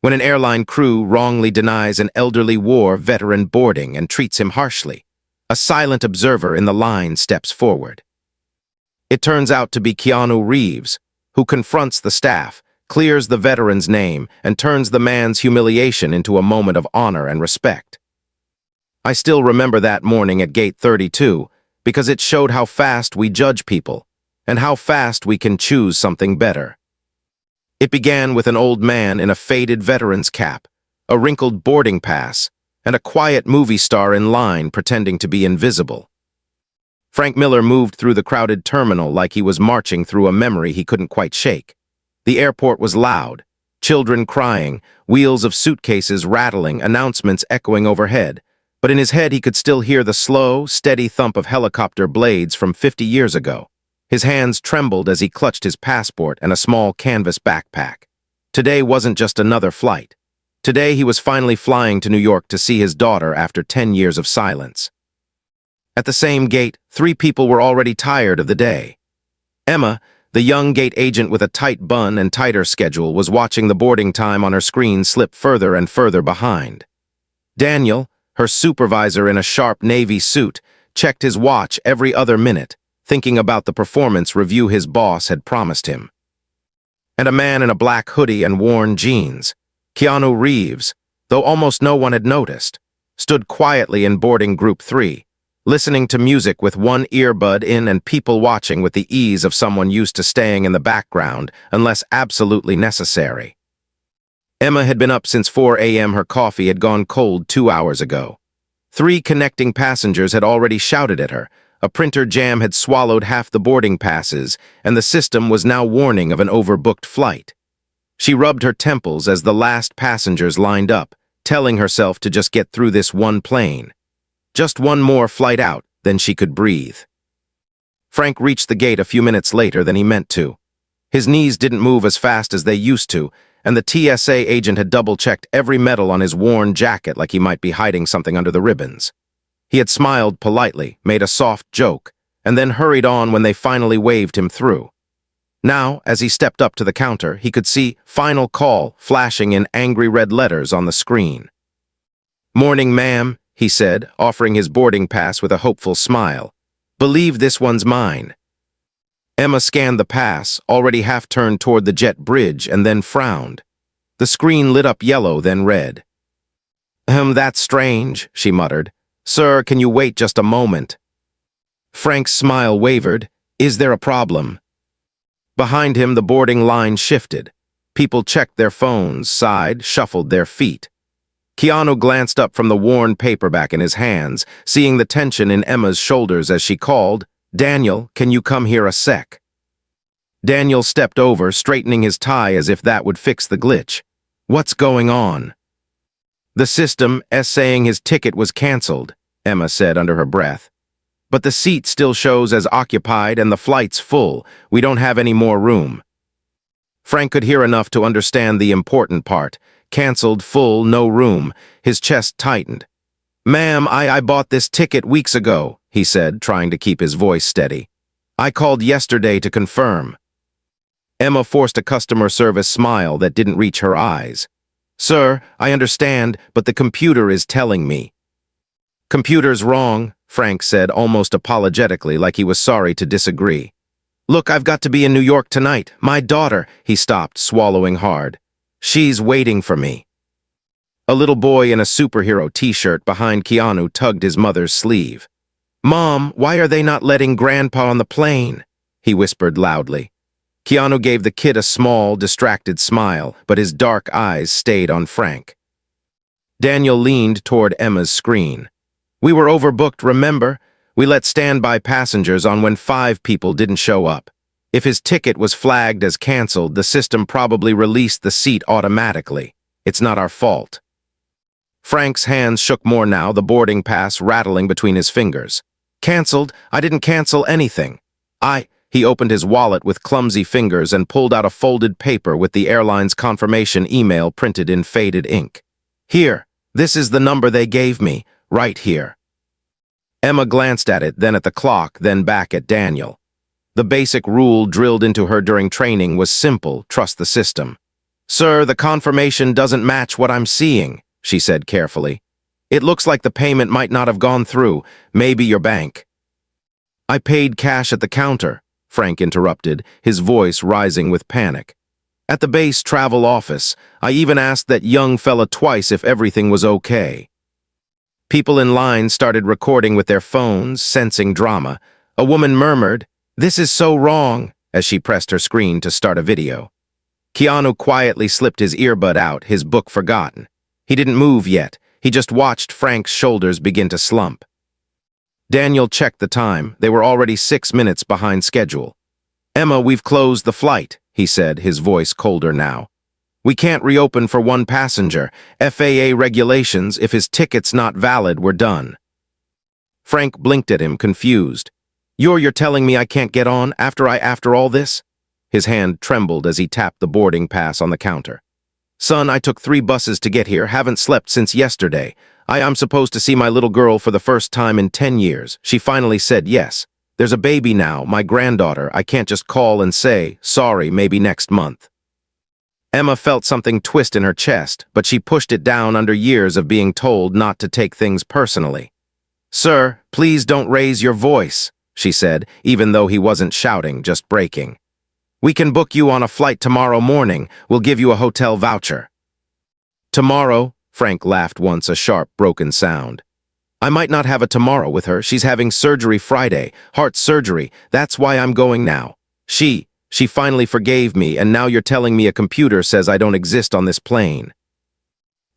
When an airline crew wrongly denies an elderly war veteran boarding and treats him harshly, a silent observer in the line steps forward. It turns out to be Keanu Reeves, who confronts the staff, clears the veteran's name, and turns the man's humiliation into a moment of honor and respect. I still remember that morning at Gate 32 because it showed how fast we judge people and how fast we can choose something better. It began with an old man in a faded veteran's cap, a wrinkled boarding pass, and a quiet movie star in line pretending to be invisible. Frank Miller moved through the crowded terminal like he was marching through a memory he couldn't quite shake. The airport was loud, children crying, wheels of suitcases rattling, announcements echoing overhead. But in his head he could still hear the slow, steady thump of helicopter blades from 50 years ago. His hands trembled as he clutched his passport and a small canvas backpack. Today wasn't just another flight. Today he was finally flying to New York to see his daughter after 10 years of silence. At the same gate, 3 people were already tired of the day. Emma, the young gate agent with a tight bun and tighter schedule, was watching the boarding time on her screen slip further and further behind. Daniel, her supervisor in a sharp navy suit, checked his watch every other minute, thinking about the performance review his boss had promised him. And a man in a black hoodie and worn jeans, Keanu Reeves, though almost no one had noticed, stood quietly in boarding group 3, listening to music with one earbud in and people watching with the ease of someone used to staying in the background unless absolutely necessary. Emma had been up since 4 a.m. Her coffee had gone cold 2 hours ago. 3 connecting passengers had already shouted at her. A printer jam had swallowed half the boarding passes, and the system was now warning of an overbooked flight. She rubbed her temples as the last passengers lined up, telling herself to just get through this one plane. Just one more flight out, then she could breathe. Frank reached the gate a few minutes later than he meant to. His knees didn't move as fast as they used to, and the TSA agent had double-checked every metal on his worn jacket like he might be hiding something under the ribbons. He had smiled politely, made a soft joke, and then hurried on when they finally waved him through. Now, as he stepped up to the counter, he could see "Final Call" flashing in angry red letters on the screen. "Morning, ma'am," he said, offering his boarding pass with a hopeful smile. "Believe this one's mine." Emma scanned the pass, already half-turned toward the jet bridge, and then frowned. The screen lit up yellow, then red. That's strange," she muttered. "Sir, can you wait just a moment?" Frank's smile wavered. "Is there a problem?" Behind him, the boarding line shifted. People checked their phones, sighed, shuffled their feet. Keanu glanced up from the worn paperback in his hands, seeing the tension in Emma's shoulders as she called, "Daniel, can you come here a sec?" Daniel stepped over, straightening his tie as if that would fix the glitch. "What's going on?" "The system is saying his ticket was canceled," Emma said under her breath. "But the seat still shows as occupied and the flight's full. We don't have any more room." Frank could hear enough to understand the important part. Canceled, full, no room. His chest tightened. "Ma'am, I bought this ticket weeks ago," he said, trying to keep his voice steady. "I called yesterday to confirm." Emma forced a customer service smile that didn't reach her eyes. "Sir, I understand, but the computer is telling me." "Computer's wrong," Frank said almost apologetically, like he was sorry to disagree. "Look, I've got to be in New York tonight. My daughter," he stopped, swallowing hard. "She's waiting for me." A little boy in a superhero t-shirt behind Keanu tugged his mother's sleeve. "Mom, why are they not letting Grandpa on the plane?" he whispered loudly. Keanu gave the kid a small, distracted smile, but his dark eyes stayed on Frank. Daniel leaned toward Emma's screen. "We were overbooked, remember? We let standby passengers on when 5 people didn't show up. If his ticket was flagged as canceled, the system probably released the seat automatically. It's not our fault." Frank's hands shook more now, the boarding pass rattling between his fingers. "Canceled? I didn't cancel anything. He opened his wallet with clumsy fingers and pulled out a folded paper with the airline's confirmation email printed in faded ink. "Here, this is the number they gave me, right here." Emma glanced at it, then at the clock, then back at Daniel. The basic rule drilled into her during training was simple: trust the system. "Sir, the confirmation doesn't match what I'm seeing," she said carefully. "It looks like the payment might not have gone through, maybe your bank." "I paid cash at the counter," Frank interrupted, his voice rising with panic. "At the base travel office. I even asked that young fella twice if everything was okay." People in line started recording with their phones, sensing drama. A woman murmured, "This is so wrong," as she pressed her screen to start a video. Keanu quietly slipped his earbud out, his book forgotten. He didn't move yet. He just watched Frank's shoulders begin to slump. Daniel checked the time. They were already 6 minutes behind schedule. "Emma, we've closed the flight," he said, his voice colder now. "We can't reopen for one passenger. FAA regulations, if his ticket's not valid, we're done." Frank blinked at him, confused. You're telling me I can't get on after all this?" His hand trembled as he tapped the boarding pass on the counter. "Son, I took 3 buses to get here, haven't slept since yesterday. I'm supposed to see my little girl for the first time in 10 years. She finally said yes. There's a baby now, my granddaughter. I can't just call and say, sorry, maybe next month." Emma felt something twist in her chest, but she pushed it down under years of being told not to take things personally. "Sir, please don't raise your voice," she said, even though he wasn't shouting, just breaking. "We can book you on a flight tomorrow morning. We'll give you a hotel voucher." "Tomorrow?" Frank laughed once, a sharp, broken sound. "I might not have a tomorrow with her. She's having surgery Friday, heart surgery. That's why I'm going now. She finally forgave me, and now you're telling me a computer says I don't exist on this plane."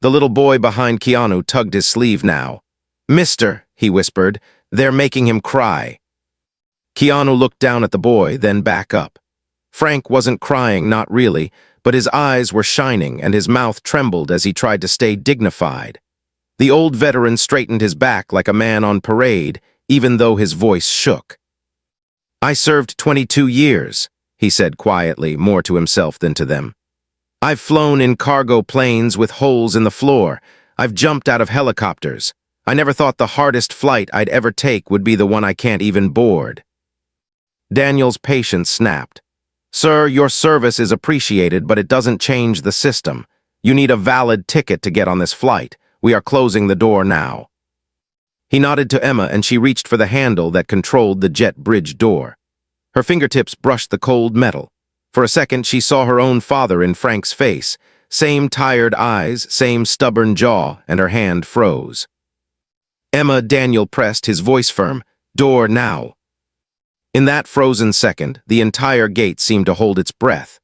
The little boy behind Keanu tugged his sleeve now. "Mister," he whispered, "they're making him cry." Keanu looked down at the boy, then back up. Frank wasn't crying, not really, but his eyes were shining and his mouth trembled as he tried to stay dignified. The old veteran straightened his back like a man on parade, even though his voice shook. "I served 22 years, he said quietly, more to himself than to them. "I've flown in cargo planes with holes in the floor. I've jumped out of helicopters. I never thought the hardest flight I'd ever take would be the one I can't even board." Daniel's patience snapped. "Sir, your service is appreciated, but it doesn't change the system. You need a valid ticket to get on this flight. We are closing the door now." He nodded to Emma, and she reached for the handle that controlled the jet bridge door. Her fingertips brushed the cold metal. For a second, she saw her own father in Frank's face. Same tired eyes, same stubborn jaw, and her hand froze. "Emma," Daniel pressed, his voice firm. "Door now." In that frozen second, the entire gate seemed to hold its breath.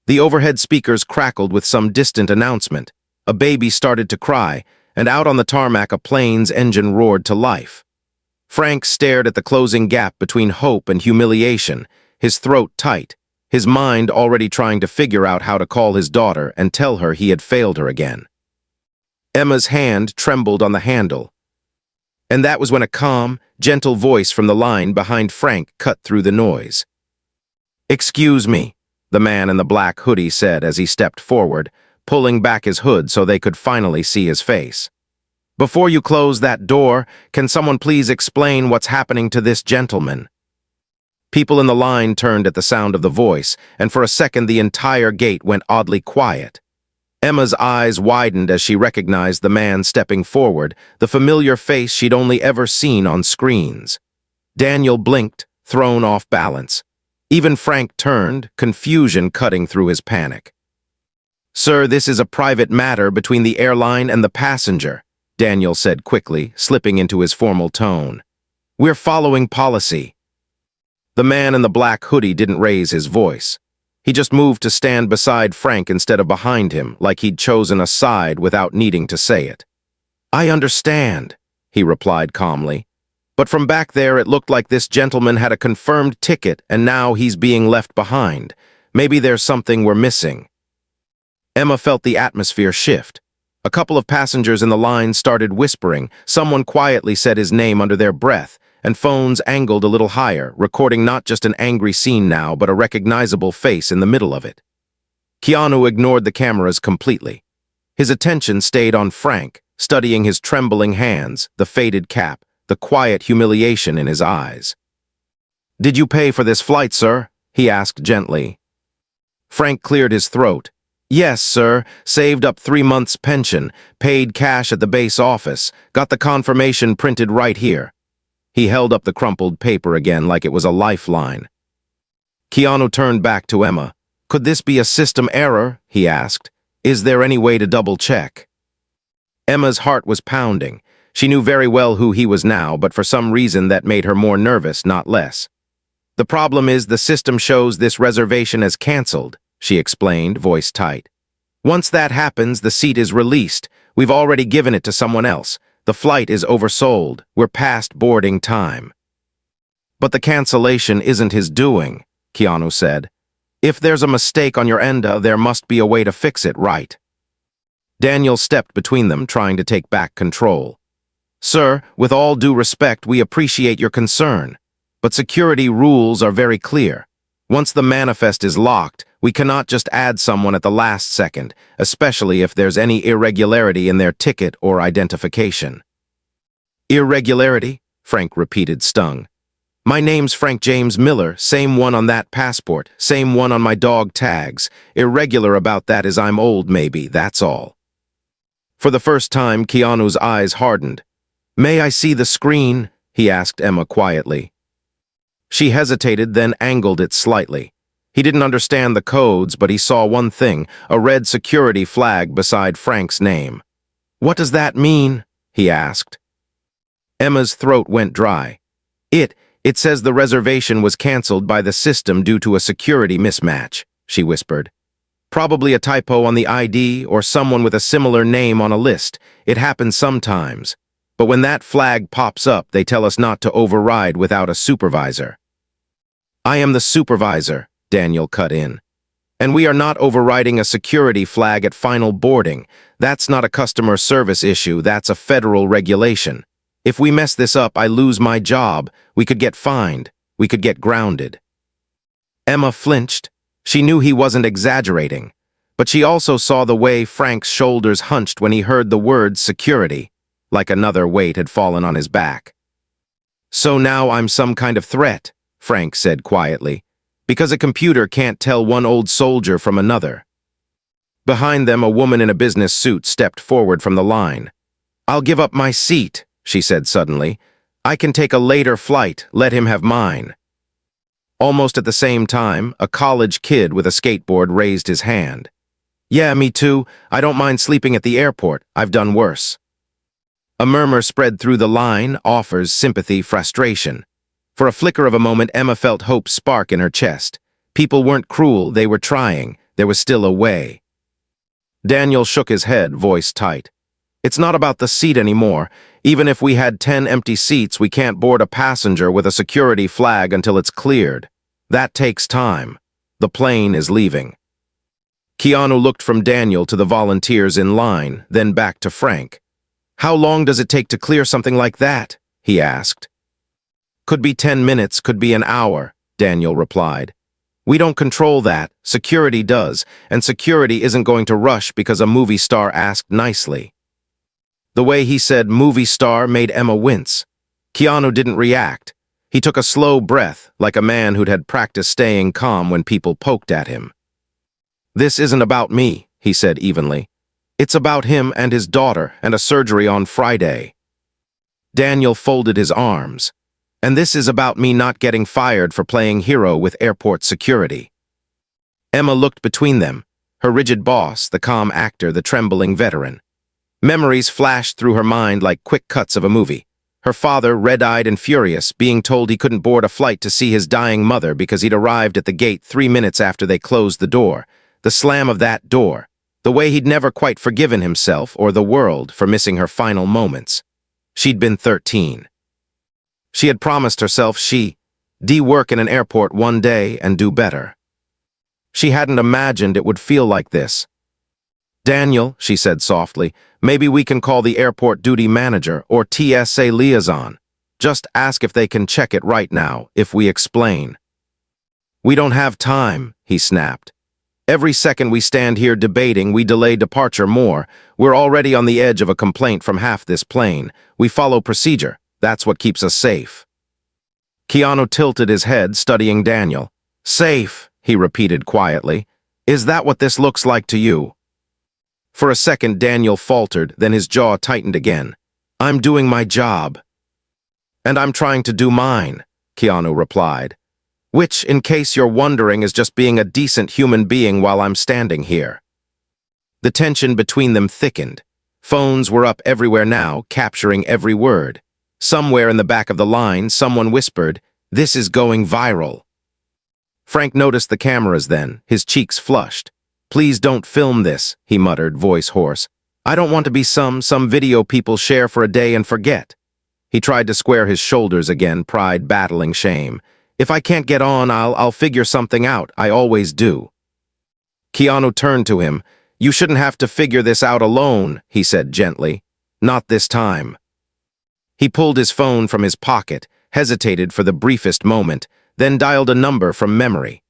The overhead speakers crackled with some distant announcement. A baby started to cry, and out on the tarmac a plane's engine roared to life. Frank stared at the closing gap between hope and humiliation, his throat tight, his mind already trying to figure out how to call his daughter and tell her he had failed her again. Emma's hand trembled on the handle. And that was when a calm, gentle voice from the line behind Frank cut through the noise. "Excuse me," the man in the black hoodie said as he stepped forward, pulling back his hood so they could finally see his face. "Before you close that door, can someone please explain what's happening to this gentleman?" People in the line turned at the sound of the voice, and for a second the entire gate went oddly quiet. Emma's eyes widened as she recognized the man stepping forward, the familiar face she'd only ever seen on screens. Daniel blinked, thrown off balance. Even Frank turned, confusion cutting through his panic. "Sir, this is a private matter between the airline and the passenger," Daniel said quickly, slipping into his formal tone. "We're following policy." The man in the black hoodie didn't raise his voice. He just moved to stand beside Frank instead of behind him, like he'd chosen a side without needing to say it. "I understand," he replied calmly. "But from back there it looked like this gentleman had a confirmed ticket and now he's being left behind. Maybe there's something we're missing." Emma felt the atmosphere shift. A couple of passengers in the line started whispering. Someone quietly said his name under their breath, and phones angled a little higher, recording not just an angry scene now, but a recognizable face in the middle of it. Keanu ignored the cameras completely. His attention stayed on Frank, studying his trembling hands, the faded cap, the quiet humiliation in his eyes. "Did you pay for this flight, sir?" he asked gently. Frank cleared his throat. Yes, sir. Saved up 3 months' pension, paid cash at the base office, got the confirmation printed right here. He held up the crumpled paper again like it was a lifeline. Keanu turned back to Emma. Could this be a system error? He asked. Is there any way to double-check? Emma's heart was pounding. She knew very well who he was now, but for some reason that made her more nervous, not less. The problem is the system shows this reservation as canceled, she explained, voice tight. Once that happens, the seat is released. We've already given it to someone else. The flight is oversold. We're past boarding time. But the cancellation isn't his doing, Keanu said. If there's a mistake on your end, there must be a way to fix it, right? Daniel stepped between them, trying to take back control. Sir, with all due respect, we appreciate your concern, but security rules are very clear. Once the manifest is locked, we cannot just add someone at the last second, especially if there's any irregularity in their ticket or identification. Irregularity? Frank repeated, stung. My name's Frank James Miller, same one on that passport, same one on my dog tags. Irregular about that is I'm old, maybe, that's all. For the first time, Keanu's eyes hardened. May I see the screen? He asked Emma quietly. She hesitated, then angled it slightly. He didn't understand the codes, but he saw one thing, a red security flag beside Frank's name. What does that mean? He asked. Emma's throat went dry. It says the reservation was canceled by the system due to a security mismatch, she whispered. Probably a typo on the ID or someone with a similar name on a list. It happens sometimes. But when that flag pops up, they tell us not to override without a supervisor. I am the supervisor, Daniel cut in. And we are not overriding a security flag at final boarding. That's not a customer service issue, that's a federal regulation. If we mess this up, I lose my job. We could get fined. We could get grounded. Emma flinched. She knew he wasn't exaggerating, but she also saw the way Frank's shoulders hunched when he heard the word security, like another weight had fallen on his back. So now I'm some kind of threat, Frank said quietly, because a computer can't tell one old soldier from another. Behind them, a woman in a business suit stepped forward from the line. I'll give up my seat, she said suddenly. I can take a later flight, let him have mine. Almost at the same time, a college kid with a skateboard raised his hand. Yeah, me too. I don't mind sleeping at the airport. I've done worse. A murmur spread through the line, offers, sympathy, frustration. For a flicker of a moment, Emma felt hope spark in her chest. People weren't cruel, they were trying. There was still a way. Daniel shook his head, voice tight. It's not about the seat anymore. Even if we had 10 empty seats, we can't board a passenger with a security flag until it's cleared. That takes time. The plane is leaving. Keanu looked from Daniel to the volunteers in line, then back to Frank. How long does it take to clear something like that? He asked. Could be 10 minutes, could be an hour, Daniel replied. We don't control that. Security does, and security isn't going to rush because a movie star asked nicely. The way he said movie star made Emma wince. Keanu didn't react. He took a slow breath, like a man who'd had practiced staying calm when people poked at him. This isn't about me, he said evenly. It's about him and his daughter and a surgery on Friday. Daniel folded his arms. And this is about me not getting fired for playing hero with airport security. Emma looked between them, her rigid boss, the calm actor, the trembling veteran. Memories flashed through her mind like quick cuts of a movie. Her father, red-eyed and furious, being told he couldn't board a flight to see his dying mother because he'd arrived at the gate 3 minutes after they closed the door. The slam of that door. The way he'd never quite forgiven himself or the world for missing her final moments. She'd been 13. She had promised herself she'd work in an airport one day and do better. She hadn't imagined it would feel like this. Daniel, she said softly, maybe we can call the airport duty manager or TSA liaison. Just ask if they can check it right now, if we explain. We don't have time, he snapped. Every second we stand here debating, we delay departure more. We're already on the edge of a complaint from half this plane. We follow procedure. That's what keeps us safe. Keanu tilted his head, studying Daniel. Safe, he repeated quietly. Is that what this looks like to you? For a second, Daniel faltered, then his jaw tightened again. I'm doing my job. And I'm trying to do mine, Keanu replied. Which, in case you're wondering, is just being a decent human being while I'm standing here. The tension between them thickened. Phones were up everywhere now, capturing every word. Somewhere in the back of the line, someone whispered, "This is going viral." Frank noticed the cameras then, his cheeks flushed. "Please don't film this," he muttered, voice hoarse. "I don't want to be some video people share for a day and forget." He tried to square his shoulders again, pride battling shame. "If I can't get on, I'll figure something out. I always do." Keanu turned to him. "You shouldn't have to figure this out alone," he said gently. "Not this time." He pulled his phone from his pocket, hesitated for the briefest moment, then dialed a number from memory.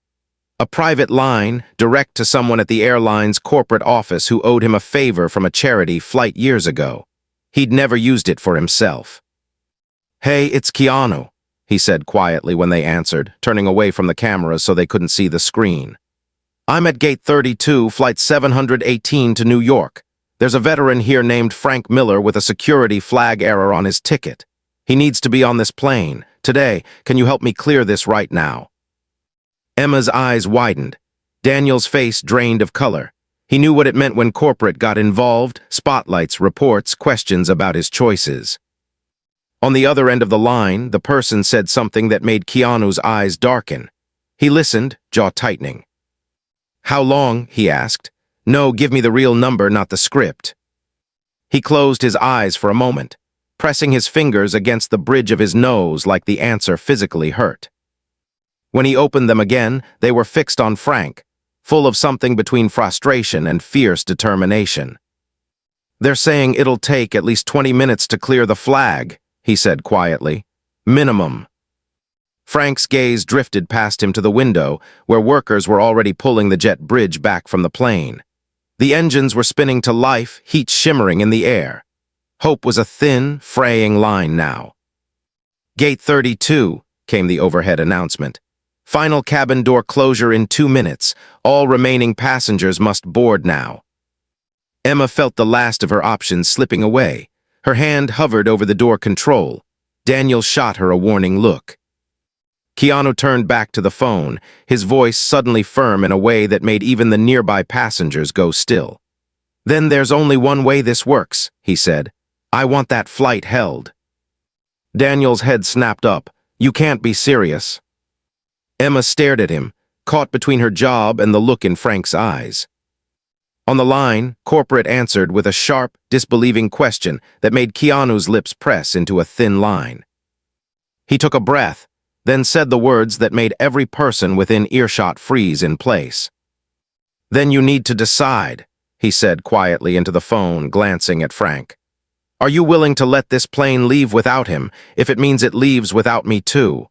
A private line, direct to someone at the airline's corporate office who owed him a favor from a charity flight years ago. He'd never used it for himself. "Hey, it's Keanu," he said quietly when they answered, turning away from the cameras so they couldn't see the screen. "I'm at gate 32, flight 718 to New York. There's a veteran here named Frank Miller with a security flag error on his ticket. He needs to be on this plane. Today, can you help me clear this right now?" Emma's eyes widened. Daniel's face drained of color. He knew what it meant when corporate got involved, spotlights, reports, questions about his choices. On the other end of the line, the person said something that made Keanu's eyes darken. He listened, jaw tightening. "How long?" he asked. "No, give me the real number, not the script." He closed his eyes for a moment, pressing his fingers against the bridge of his nose like the answer physically hurt. When he opened them again, they were fixed on Frank, full of something between frustration and fierce determination. "They're saying it'll take at least 20 minutes to clear the flag," he said quietly. "Minimum." Frank's gaze drifted past him to the window, where workers were already pulling the jet bridge back from the plane. The engines were spinning to life, heat shimmering in the air. Hope was a thin, fraying line now. "Gate 32, came the overhead announcement. "Final cabin door closure in 2 minutes. All remaining passengers must board now." Emma felt the last of her options slipping away. Her hand hovered over the door control. Daniel shot her a warning look. Keanu turned back to the phone, his voice suddenly firm in a way that made even the nearby passengers go still. "Then there's only one way this works," he said. "I want that flight held." Daniel's head snapped up. "You can't be serious." Emma stared at him, caught between her job and the look in Frank's eyes. On the line, corporate answered with a sharp, disbelieving question that made Keanu's lips press into a thin line. He took a breath, then said the words that made every person within earshot freeze in place. "Then you need to decide," he said quietly into the phone, glancing at Frank. "Are you willing to let this plane leave without him, if it means it leaves without me too?"